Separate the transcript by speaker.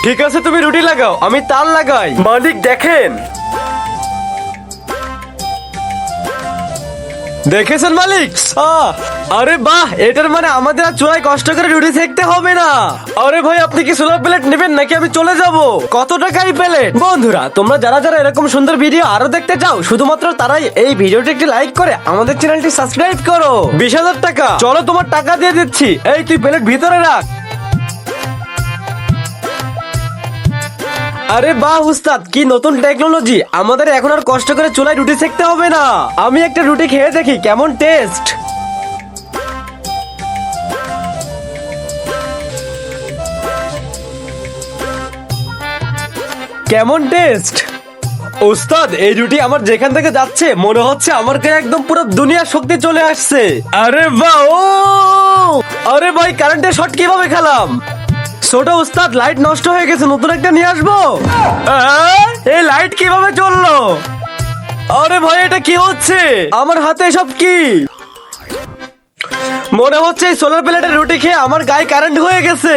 Speaker 1: ঠিক আছে, তুমি রুটি লাগাও, আমি তাল লাগাই। মালিক দেখেন, দেখেছেন মালিক? আরে বাহ, এটার মানে আমাদের আর চুলায় কষ্ট করে রুটি সেকতে হবে না। আরে ভাই, আপনি কি সোলার প্লেট নেবেন নাকি আমি চলে যাব? কত টাকাই প্লেট? বন্ধুরা, তোমরা যারা যারা এরকম সুন্দর ভিডিও আরো দেখতে চাও, শুধুমাত্র তারাই এই ভিডিওটি একটি লাইক করে আমাদের চ্যানেলটি সাবস্ক্রাইব করো। 20,000 টাকা, চলো তোমার টাকা দিয়ে দিচ্ছি। এই তুই প্লেট ভিতরে রাখ। আরে বাহ উস্তাদ, কি নতুন টেকনোলজি! আমাদের এখন আর কষ্ট করে চুলায় রুটি সেকতে হবে না। আমি একটা রুটি খেয়ে দেখি কেমন টেস্ট। কেমন টেস্ট ওস্তাদ? এই রুটি আমার যেখান থেকে যাচ্ছে মনে হচ্ছে আমার গায়ে একদম পুরো দুনিয়ার শক্তি চলে আসছে। আরে বাহ! ও আরে ভাই, কারেন্টের শর্ট কিভাবে খেলাম? ছোট উস্তাদ, লাইট নষ্ট হয়ে গেছে, নতুন একটা নিয়ে আসবো। এই লাইট কিভাবে চললো? আরে ভাই, এটা কি হচ্ছে আমার হাতে? সব কি মনে হচ্ছে? এই সোলার প্লেটের রুটি খেয়ে আমার গায়ে কারেন্ট হয়ে গেছে।